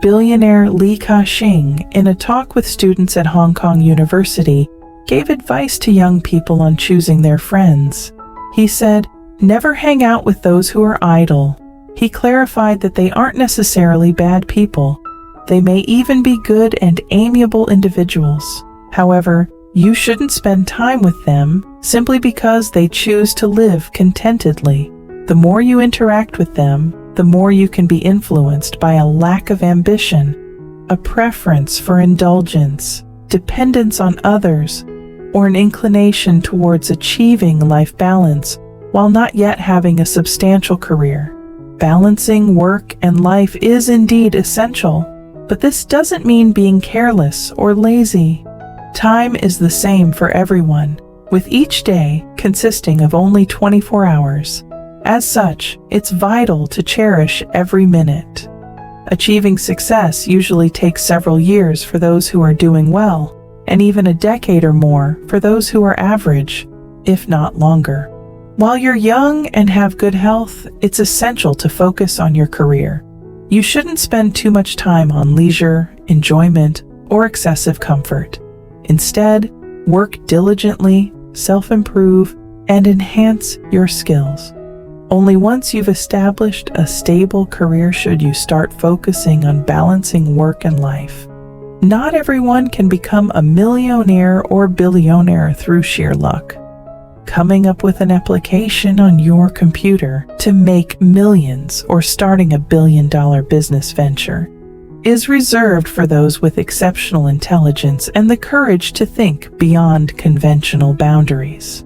Billionaire Li Ka-shing, in a talk with students at Hong Kong University, gave advice to young people on choosing their friends. He said, "Never hang out with those who are idle." He clarified that they aren't necessarily bad people. They may even be good and amiable individuals. However, you shouldn't spend time with them simply because they choose to live contentedly. The more you interact with them, the more you can be influenced by a lack of ambition, a preference for indulgence, dependence on others, or an inclination towards achieving life balance while not yet having a substantial career. Balancing work and life is indeed essential, but this doesn't mean being careless or lazy. Time is the same for everyone, with each day consisting of only 24 hours. As such, it's vital to cherish every minute. Achieving success usually takes several years for those who are doing well, and even a decade or more for those who are average, if not longer. While you're young and have good health, it's essential to focus on your career. You shouldn't spend too much time on leisure, enjoyment, or excessive comfort. Instead, work diligently, self-improve, and enhance your skills. Only once you've established a stable career should you start focusing on balancing work and life. Not everyone can become a millionaire or billionaire through sheer luck. Coming up with an application on your computer to make millions or starting a billion-dollar business venture is reserved for those with exceptional intelligence and the courage to think beyond conventional boundaries.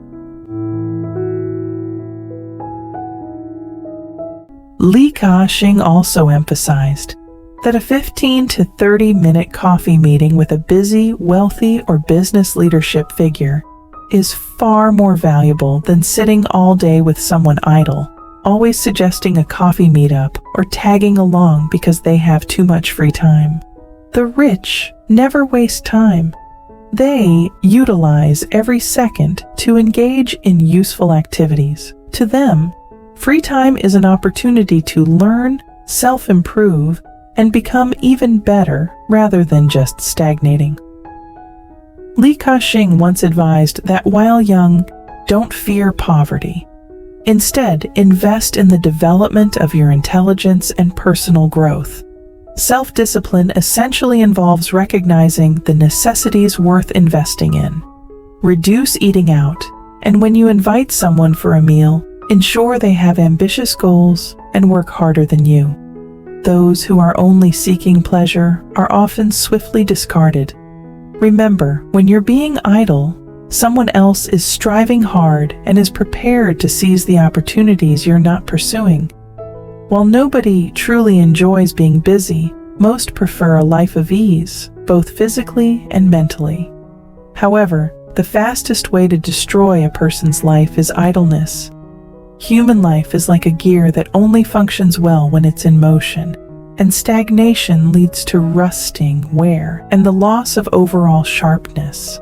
Li Ka-shing also emphasized that a 15 to 30-minute coffee meeting with a busy, wealthy, or business leadership figure is far more valuable than sitting all day with someone idle, always suggesting a coffee meetup or tagging along because they have too much free time. The rich never waste time. They utilize every second to engage in useful activities. To them, free time is an opportunity to learn, self-improve, and become even better rather than just stagnating. Li Ka-shing once advised that while young, don't fear poverty. Instead, invest in the development of your intelligence and personal growth. Self-discipline essentially involves recognizing the necessities worth investing in. Reduce eating out, and when you invite someone for a meal, ensure they have ambitious goals and work harder than you. Those who are only seeking pleasure are often swiftly discarded. Remember, when you're being idle, someone else is striving hard and is prepared to seize the opportunities you're not pursuing. While nobody truly enjoys being busy, most prefer a life of ease, both physically and mentally. However, the fastest way to destroy a person's life is idleness. Human life is like a gear that only functions well when it's in motion, and stagnation leads to rusting, wear, and the loss of overall sharpness.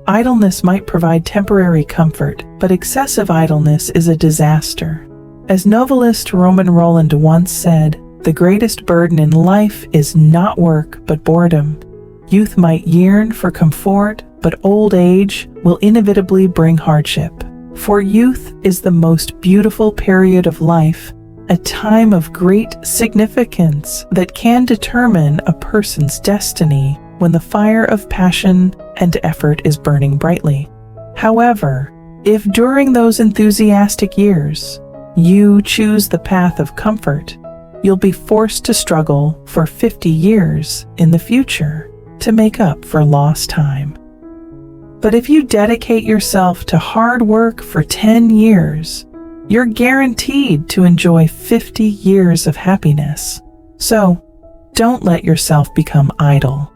Idleness might provide temporary comfort, but excessive idleness is a disaster. As novelist Roman Roland once said, "The greatest burden in life is not work, but boredom." Youth might yearn for comfort, but old age will inevitably bring hardship. For youth is the most beautiful period of life, a time of great significance that can determine a person's destiny when the fire of passion and effort is burning brightly. However, if during those enthusiastic years you choose the path of comfort, you'll be forced to struggle for 50 years in the future to make up for lost time. But if you dedicate yourself to hard work for 10 years, you're guaranteed to enjoy 50 years of happiness. So, don't let yourself become idle.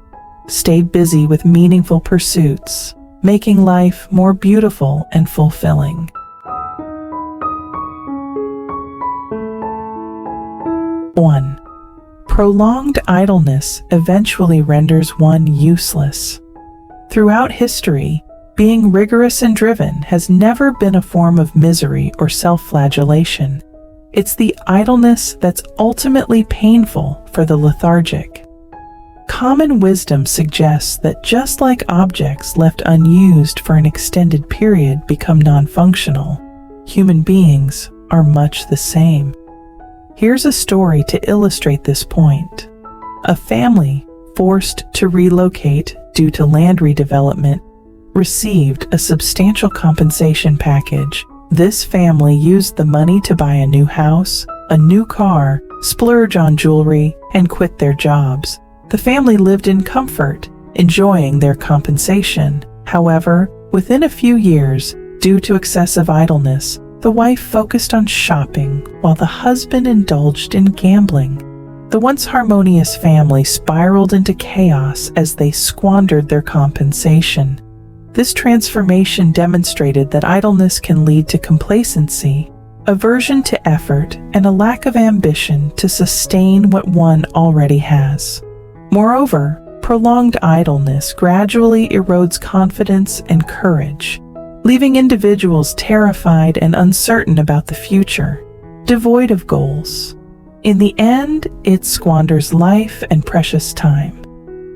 Stay busy with meaningful pursuits, making life more beautiful and fulfilling. One, prolonged idleness eventually renders one useless. Throughout history, being rigorous and driven has never been a form of misery or self-flagellation. It's the idleness that's ultimately painful for the lethargic. common wisdom suggests that just like objects left unused for an extended period become non-functional, human beings are much the same. Here's a story to illustrate this point. A family forced to relocate due to land redevelopment received a substantial compensation package. This family used the money to buy a new house, a new car, splurge on jewelry, and quit their jobs. The family lived in comfort, enjoying their compensation. However, within a few years, due to excessive idleness, the wife focused on shopping while the husband indulged in gambling. The once harmonious family spiraled into chaos as they squandered their compensation. This transformation demonstrated that idleness can lead to complacency, aversion to effort, and a lack of ambition to sustain what one already has. Moreover, prolonged idleness gradually erodes confidence and courage, leaving individuals terrified and uncertain about the future, devoid of goals. In the end, it squanders life and precious time.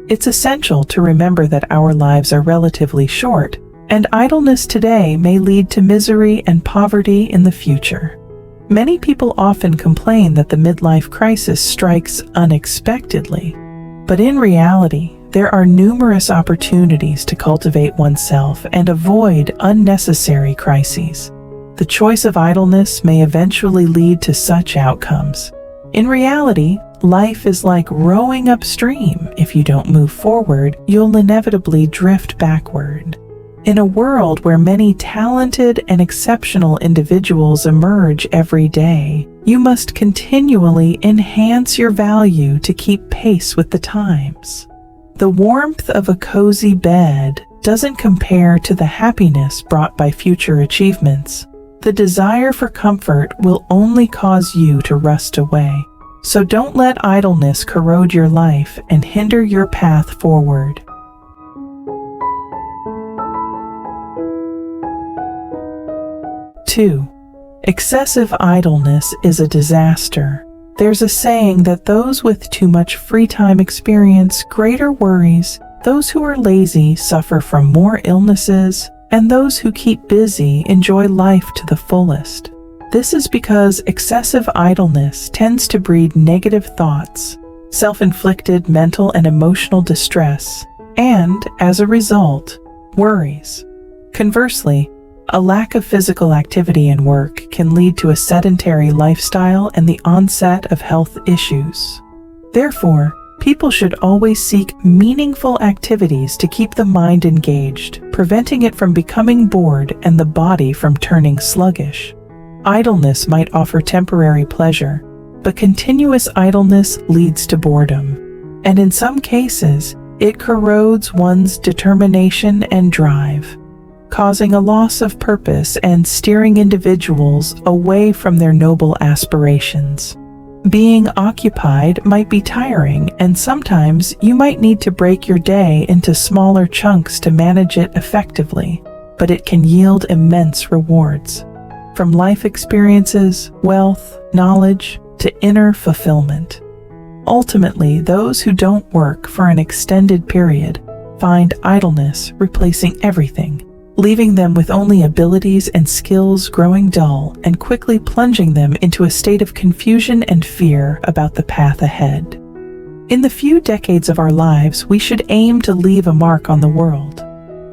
It's essential to remember that our lives are relatively short, and idleness today may lead to misery and poverty in the future. Many people often complain that the midlife crisis strikes unexpectedly, but in reality, there are numerous opportunities to cultivate oneself and avoid unnecessary crises. The choice of idleness may eventually lead to such outcomes. In reality, life is like rowing upstream. If you don't move forward, you'll inevitably drift backward. In a world where many talented and exceptional individuals emerge every day, you must continually enhance your value to keep pace with the times. The warmth of a cozy bed doesn't compare to the happiness brought by future achievements. The desire for comfort will only cause you to rust away. So don't let idleness corrode your life and hinder your path forward. Two, excessive idleness is a disaster. There's a saying that those with too much free time experience greater worries, those who are lazy suffer from more illnesses, and those who keep busy enjoy life to the fullest. This is because excessive idleness tends to breed negative thoughts, self-inflicted mental and emotional distress, and, as a result, worries. Conversely, a lack of physical activity and work can lead to a sedentary lifestyle and the onset of health issues. Therefore, people should always seek meaningful activities to keep the mind engaged, preventing it from becoming bored and the body from turning sluggish. Idleness might offer temporary pleasure, but continuous idleness leads to boredom, and in some cases, it corrodes one's determination and drive, causing a loss of purpose and steering individuals away from their noble aspirations. Being occupied might be tiring, and sometimes you might need to break your day into smaller chunks to manage it effectively, but it can yield immense rewards. From life experiences, wealth, knowledge, to inner fulfillment. Ultimately, those who don't work for an extended period find idleness replacing everything, leaving them with only abilities and skills growing dull and quickly plunging them into a state of confusion and fear about the path ahead. In the few decades of our lives, we should aim to leave a mark on the world.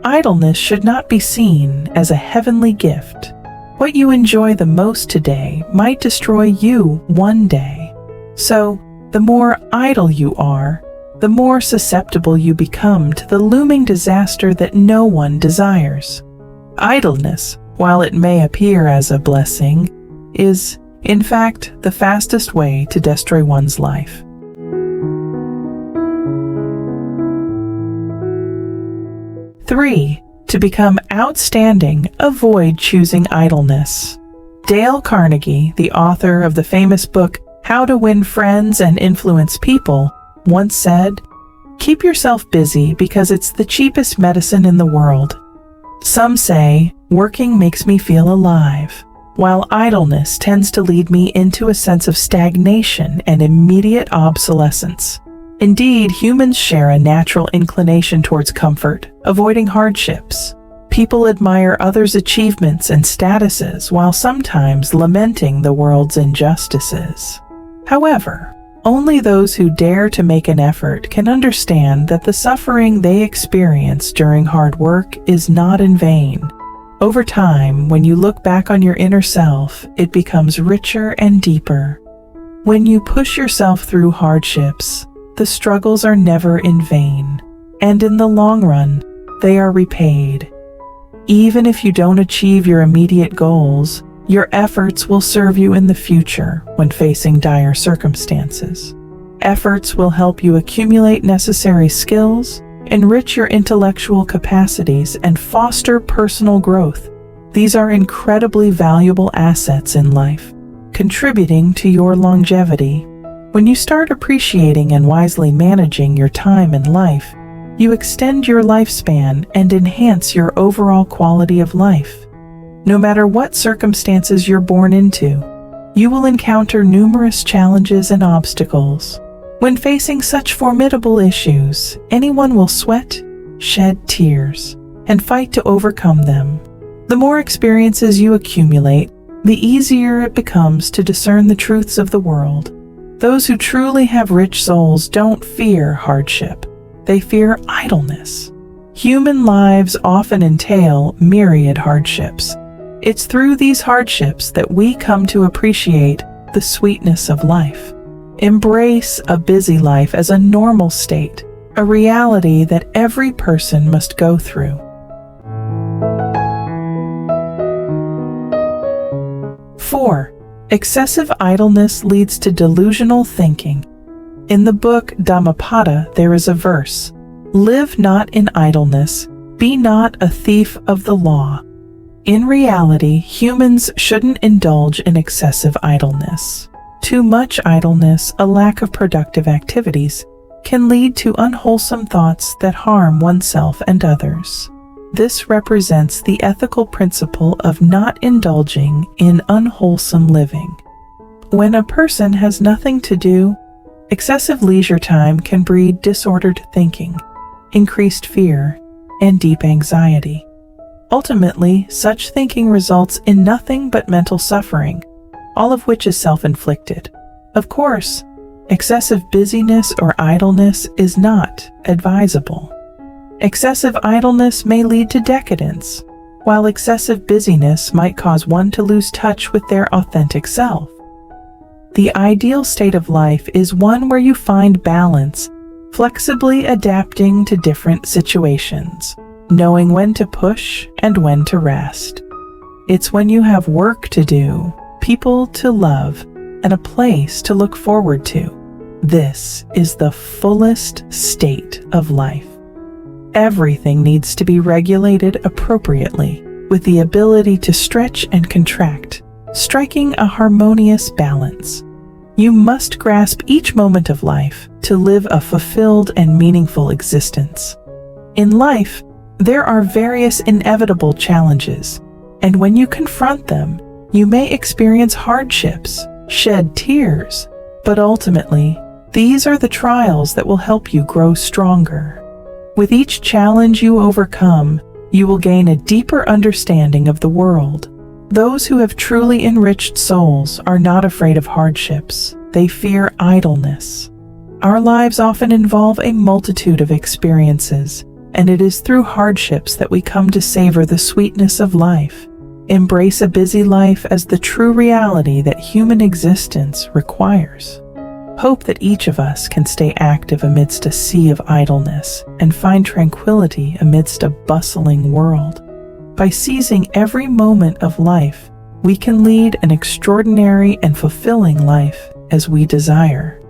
Idleness should not be seen as a heavenly gift. What you enjoy the most today might destroy you one day. So, the more idle you are, the more susceptible you become to the looming disaster that no one desires. Idleness, while it may appear as a blessing, is, in fact, the fastest way to destroy one's life. Three, to become outstanding, avoid choosing idleness. Dale Carnegie, the author of the famous book How to Win Friends and Influence People, once said, "Keep yourself busy because it's the cheapest medicine in the world." Some say, working makes me feel alive, while idleness tends to lead me into a sense of stagnation and immediate obsolescence. Indeed, humans share a natural inclination towards comfort, avoiding hardships. People admire others' achievements and statuses while sometimes lamenting the world's injustices. However, only those who dare to make an effort can understand that the suffering they experience during hard work is not in vain. Over time, when you look back on your inner self, it becomes richer and deeper. When you push yourself through hardships, the struggles are never in vain, and in the long run, they are repaid. Even if you don't achieve your immediate goals, your efforts will serve you in the future when facing dire circumstances. Efforts will help you accumulate necessary skills, enrich your intellectual capacities, and foster personal growth. These are incredibly valuable assets in life, contributing to your longevity. When you start appreciating and wisely managing your time in life, you extend your lifespan and enhance your overall quality of life. No matter what circumstances you're born into, you will encounter numerous challenges and obstacles. When facing such formidable issues, anyone will sweat, shed tears, and fight to overcome them. The more experiences you accumulate, the easier it becomes to discern the truths of the world. Those who truly have rich souls don't fear hardship. They fear idleness. Human lives often entail myriad hardships. It's through these hardships that we come to appreciate the sweetness of life. Embrace a busy life as a normal state, a reality that every person must go through. 4. Excessive idleness leads to delusional thinking. In the book Dhammapada, there is a verse, "Live not in idleness, be not a thief of the law." In reality, humans shouldn't indulge in excessive idleness. Too much idleness, a lack of productive activities, can lead to unwholesome thoughts that harm oneself and others. This represents the ethical principle of not indulging in unwholesome living. When a person has nothing to do, excessive leisure time can breed disordered thinking, increased fear, and deep anxiety. Ultimately, such thinking results in nothing but mental suffering, all of which is self-inflicted. Of course, excessive busyness or idleness is not advisable. Excessive idleness may lead to decadence, while excessive busyness might cause one to lose touch with their authentic self. The ideal state of life is one where you find balance, flexibly adapting to different situations, knowing when to push and when to rest. It's when you have work to do, people to love, and a place to look forward to. This is the fullest state of life. Everything needs to be regulated appropriately, with the ability to stretch and contract, striking a harmonious balance. You must grasp each moment of life to live a fulfilled and meaningful existence. In life, there are various inevitable challenges, and when you confront them, you may experience hardships, shed tears, but ultimately, these are the trials that will help you grow stronger. With each challenge you overcome, you will gain a deeper understanding of the world. Those who have truly enriched souls are not afraid of hardships. They fear idleness. Our lives often involve a multitude of experiences, and it is through hardships that we come to savor the sweetness of life. Embrace a busy life as the true reality that human existence requires. Hope that each of us can stay active amidst a sea of idleness and find tranquility amidst a bustling world. By seizing every moment of life, we can lead an extraordinary and fulfilling life as we desire.